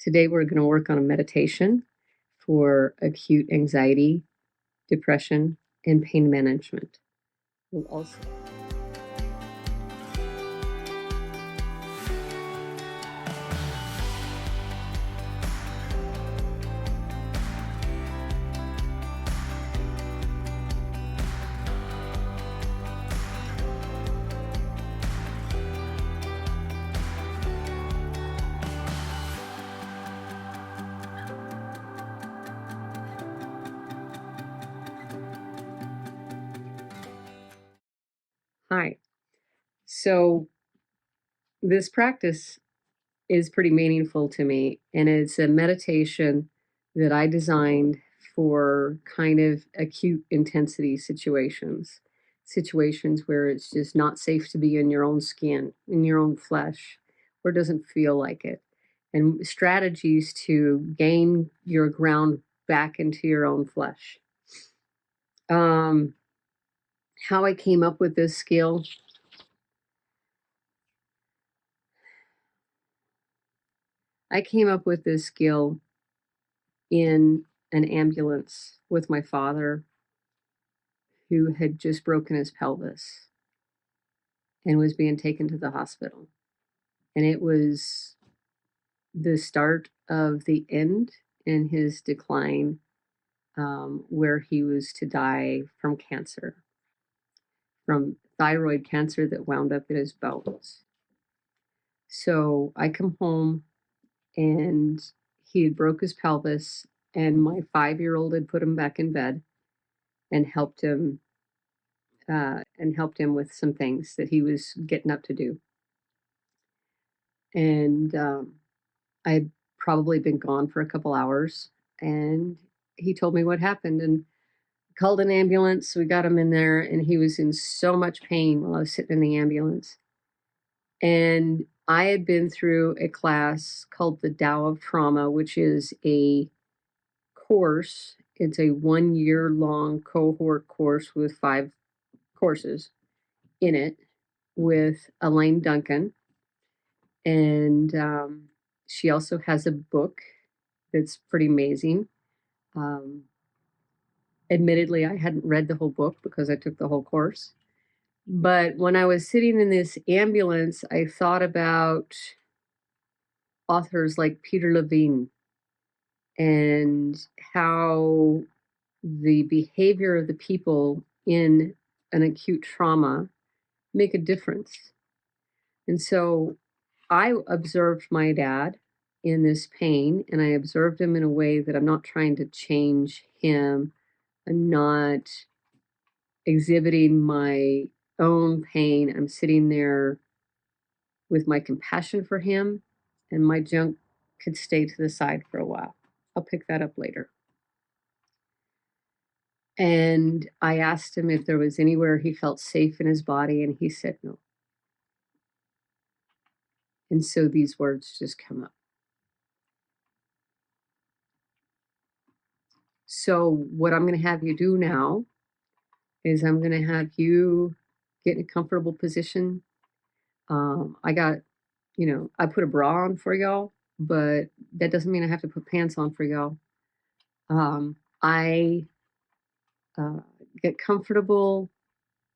Today we're going to work on a meditation for acute anxiety, depression, and pain management. We'll also Hi. So this practice is pretty meaningful to me, and it's a meditation that I designed for kind of acute intensity situations where it's just not safe to be in your own skin, in your own flesh, or doesn't feel like it, and strategies to gain your ground back into your own flesh. How I came up with this skill. I came up with this skill in an ambulance with my father, who had just broken his pelvis and was being taken to the hospital. And it was the start of the end in his decline, where he was to die from cancer, from thyroid cancer that wound up in his bones. So I come home and he had broke his pelvis, and my 5-year-old had put him back in bed and helped him with some things that he was getting up to do. And I had probably been gone for a couple hours, and he told me what happened and called an ambulance. We got him in there, and he was in so much pain while I was sitting in the ambulance. And I had been through a class called the Tao of Trauma, which is a course. It's a 1-year-long cohort course with 5 courses in it with Elaine Duncan. And she also has a book that's pretty amazing. Admittedly, I hadn't read the whole book because I took the whole course. But when I was sitting in this ambulance, I thought about authors like Peter Levine and how the behavior of the people in an acute trauma make a difference. And so I observed my dad in this pain, and I observed him in a way that I'm not trying to change him. I'm not exhibiting my own pain. I'm sitting there with my compassion for him, and my junk could stay to the side for a while. I'll pick that up later. And I asked him if there was anywhere he felt safe in his body, and he said no. And so these words just come up. So what I'm going to have you do now is I'm going to have you get in a comfortable position. I got, I put a bra on for y'all, but that doesn't mean I have to put pants on for y'all. I get comfortable,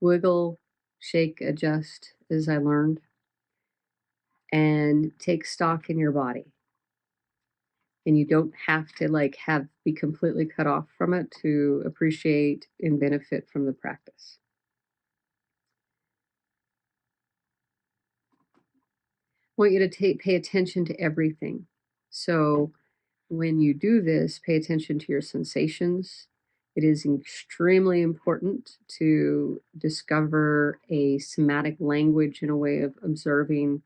wiggle, shake, adjust as I learned, and take stock in your body. And you don't have to be completely cut off from it to appreciate and benefit from the practice. I want you to pay attention to everything. So when you do this, pay attention to your sensations. It is extremely important to discover a somatic language and a way of observing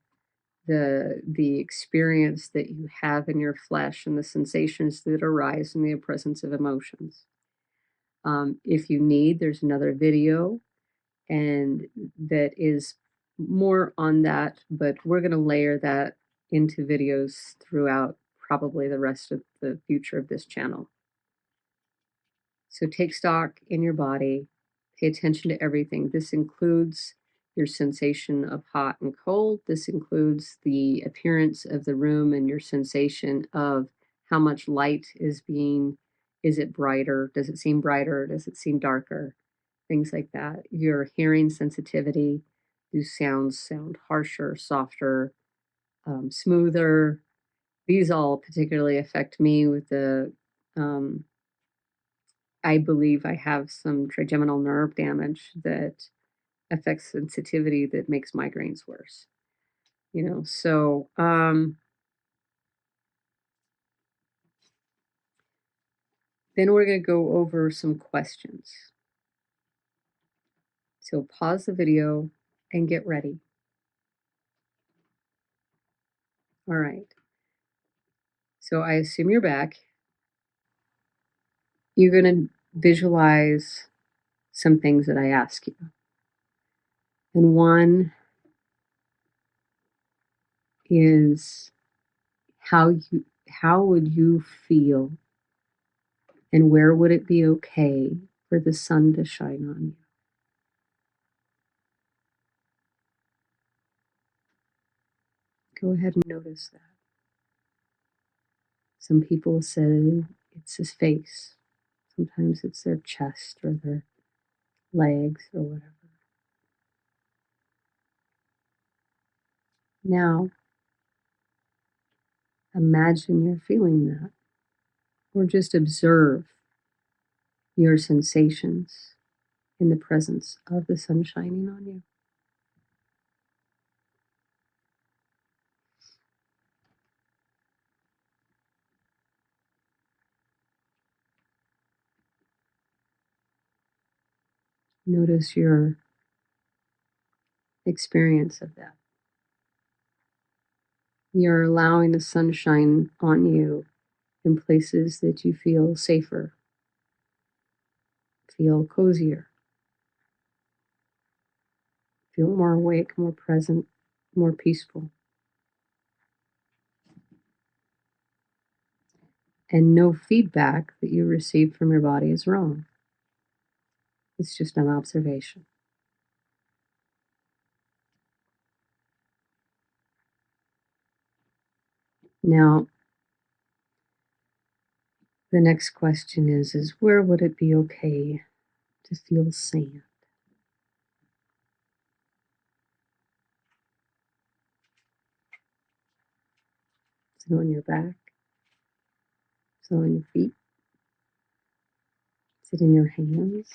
the experience that you have in your flesh and the sensations that arise in the presence of emotions. If you need, there's another video, and that is more on that, but we're going to layer that into videos throughout probably the rest of the future of this channel. So take stock in your body, pay attention to everything. This includes your sensation of hot and cold. This includes the appearance of the room and your sensation of how much light is it brighter? Does it seem brighter? Does it seem darker? Things like that. Your hearing sensitivity. Do sounds sound harsher, softer, smoother? These all particularly affect me with I believe I have some trigeminal nerve damage that affects sensitivity that makes migraines worse. So then we're going to go over some questions. So pause the video and get ready. All right. So I assume you're back. You're going to visualize some things that I ask you. And one is how would you feel and where would it be okay for the sun to shine on you? Go ahead and notice that. Some people say it's his face. Sometimes it's their chest or their legs or whatever. Now, imagine you're feeling that, or just observe your sensations in the presence of the sun shining on you. Notice your experience of that. You're allowing the sunshine on you in places that you feel safer, feel cozier, feel more awake, more present, more peaceful. And no feedback that you receive from your body is wrong. It's just an observation. Now, the next question is where would it be okay to feel sand? Is it on your back? Is it on your feet? Is it in your hands?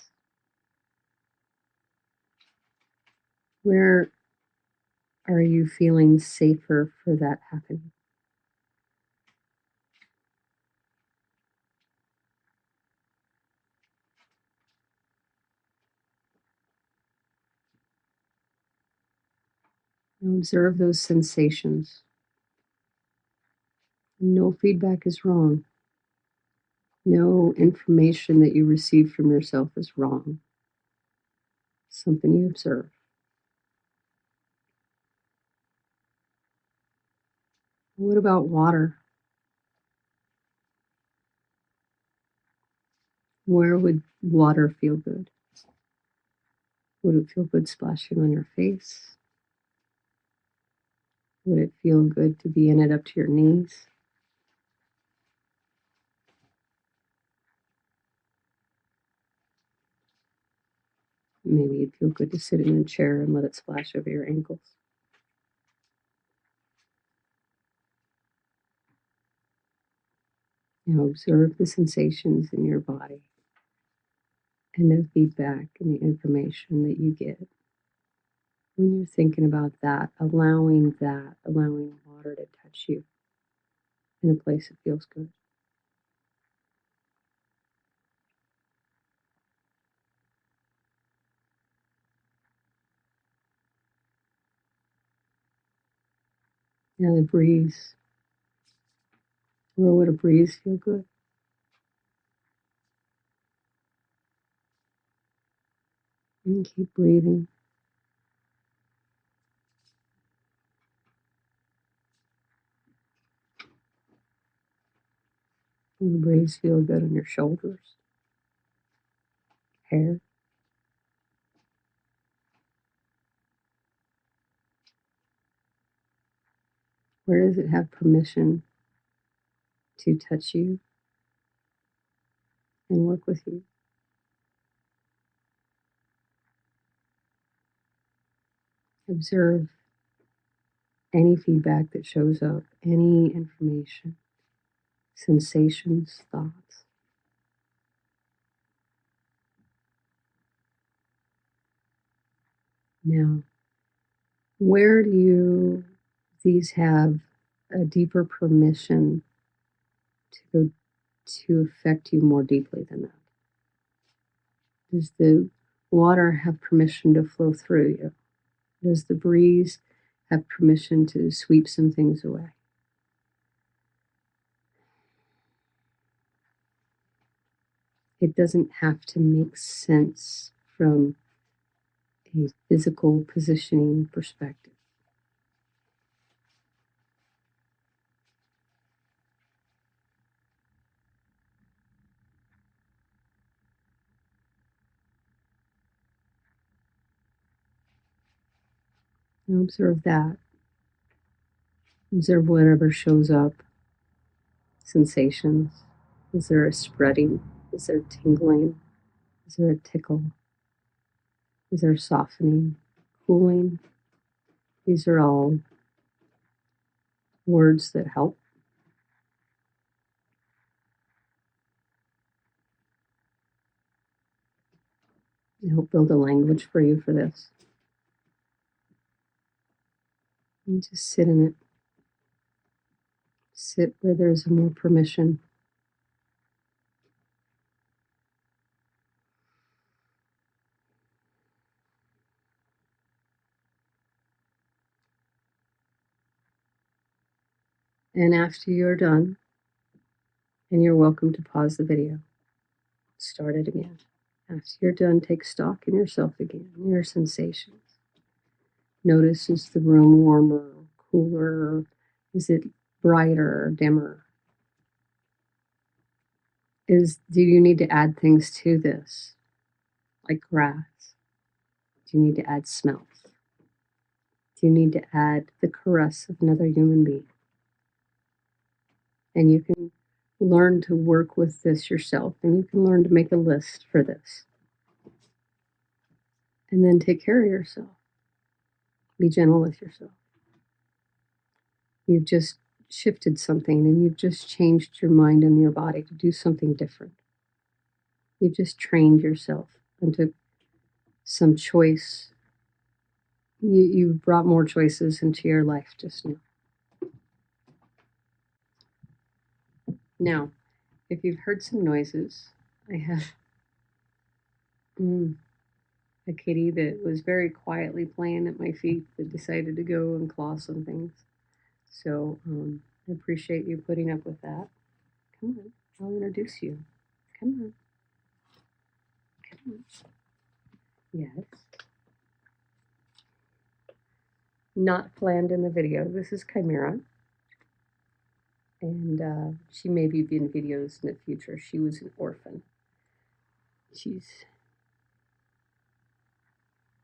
Where are you feeling safer for that happening? Now observe those sensations. No feedback is wrong. No information that you receive from yourself is wrong. Something you observe. What about water? Where would water feel good? Would it feel good splashing on your face? Would it feel good to be in it up to your knees? Maybe it'd feel good to sit in a chair and let it splash over your ankles. Now observe the sensations in your body and the feedback and the information that you get. When you're thinking about that, allowing water to touch you in a place that feels good. Now the breeze. Where would a breeze feel good? And keep breathing. Will the breeze feel good on your shoulders, hair? Where does it have permission to touch you and work with you? Observe any feedback that shows up, any information, sensations, thoughts. Now, where do these have a deeper permission to affect you more deeply than that? Does the water have permission to flow through you? Does the breeze have permission to sweep some things away? It doesn't have to make sense from a physical positioning perspective. And observe that. Observe whatever shows up. Sensations. Is there a spreading? Is there tingling? Is there a tickle? Is there softening? Cooling? These are all words that help. They help build a language for you for this. And just sit in it. Sit where there's more permission. And after you're done, and you're welcome to pause the video, start it again. After you're done, take stock in yourself again, your sensations. Notice, is the room warmer, cooler? Is it brighter or dimmer? Do you need to add things to this, like grass? Do you need to add smells? Do you need to add the caress of another human being? And you can learn to work with this yourself, and you can learn to make a list for this. And then take care of yourself. Be gentle with yourself. You've just shifted something, and you've just changed your mind and your body to do something different. You've just trained yourself into some choice. You've brought more choices into your life just now. Now, if you've heard some noises, I have a kitty that was very quietly playing at my feet that decided to go and claw some things. So I appreciate you putting up with that. Come on, I'll introduce you. Come on. Come on. Yes. Not planned in the video. This is Chimera. And she may be in videos in the future. She was an orphan. She's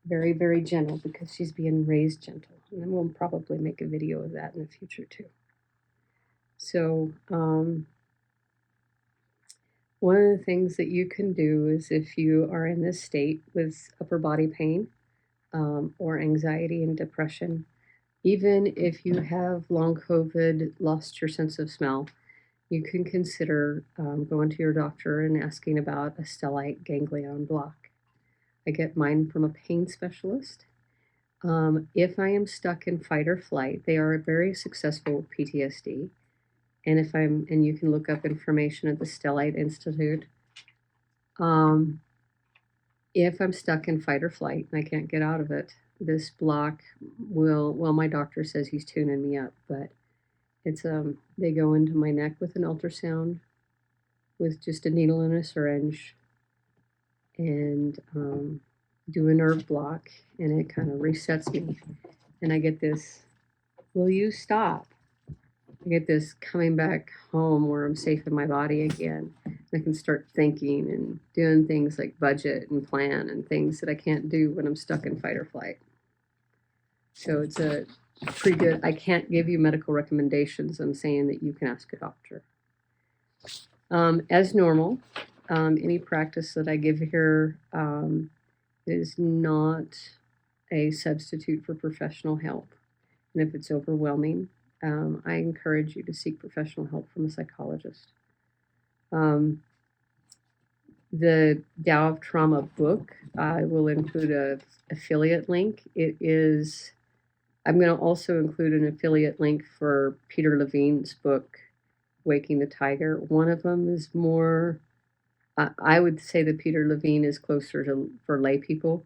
very, very gentle because she's being raised gentle. And then we'll probably make a video of that in the future too. So one of the things that you can do is, if you are in this state with upper body pain or anxiety and depression, even if you have long COVID, lost your sense of smell, you can consider going to your doctor and asking about a stellate ganglion block. I get mine from a pain specialist. If I am stuck in fight or flight, they are very successful with PTSD. And you can look up information at the Stellite Institute. If I'm stuck in fight or flight and I can't get out of it, this block well, my doctor says he's tuning me up, but it's they go into my neck with an ultrasound with just a needle and a syringe, and do a nerve block, and it kind of resets me. And I get this, will you stop? I get this coming back home where I'm safe in my body again. I can start thinking and doing things like budget and plan and things that I can't do when I'm stuck in fight or flight. So it's pretty good. I can't give you medical recommendations. I'm saying that you can ask a doctor. As normal, any practice that I give here is not a substitute for professional help. And if it's overwhelming, I encourage you to seek professional help from a psychologist. The Tao of Trauma book, I will include an affiliate link. I'm going to also include an affiliate link for Peter Levine's book, Waking the Tiger. One of them is more, I would say that Peter Levine is closer to for lay people.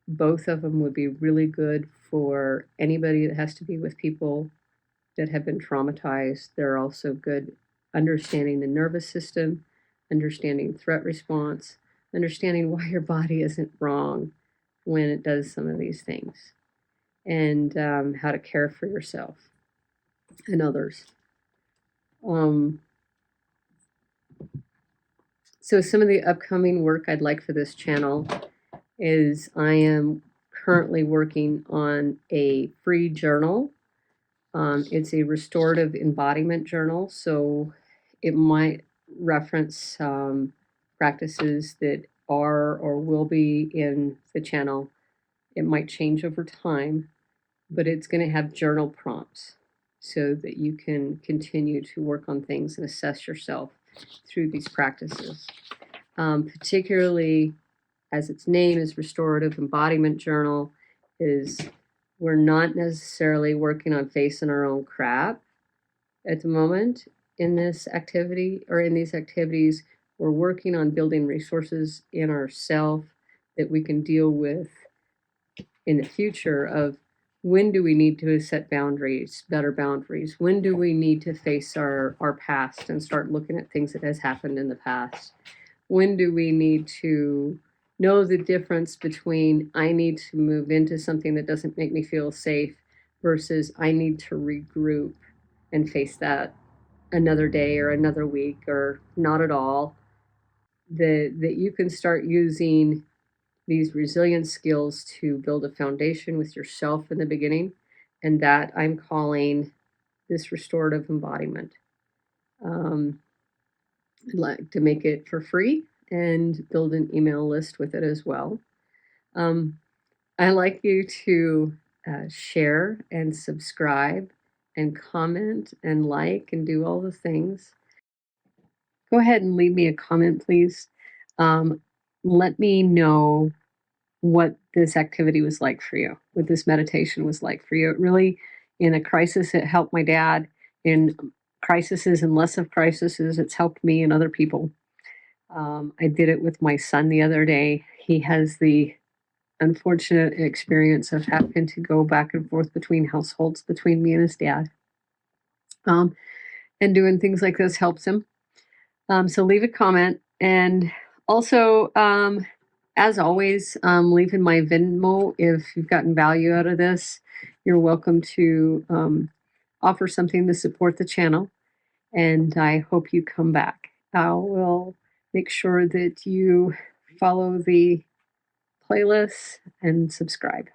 Both of them would be really good for anybody that has to be with people that have been traumatized. They're also good understanding the nervous system, understanding threat response, understanding why your body isn't wrong when it does some of these things, and how to care for yourself and others. So some of the upcoming work I'd like for this channel is I am currently working on a free journal. It's a restorative embodiment journal, so it might reference practices that are or will be in the channel. It might change over time, but it's going to have journal prompts so that you can continue to work on things and assess yourself through these practices. Particularly, as its name is Restorative Embodiment Journal, we're not necessarily working on facing our own crap at the moment in this activity or in these activities. We're working on building resources in ourselves that we can deal with in the future of when do we need to set boundaries, better boundaries? When do we need to face our past and start looking at things that has happened in the past? When do we need to know the difference between I need to move into something that doesn't make me feel safe versus I need to regroup and face that another day or another week or not at all? That you can start using these resilience skills to build a foundation with yourself in the beginning, and that I'm calling this restorative embodiment. I'd like to make it for free and build an email list with it as well. I'd like you to share and subscribe and comment and like and do all the things. Go ahead and leave me a comment, please. Let me know what this activity was like for you, what this meditation was like for you. It really, in a crisis, it helped my dad. In crises and less of crises, it's helped me and other people. I did it with my son the other day. He has the unfortunate experience of having to go back and forth between households, between me and his dad. And doing things like this helps him. So leave a comment. And also, as always, leave in my Venmo if you've gotten value out of this. You're welcome to offer something to support the channel. And I hope you come back. I will make sure that you follow the playlist and subscribe.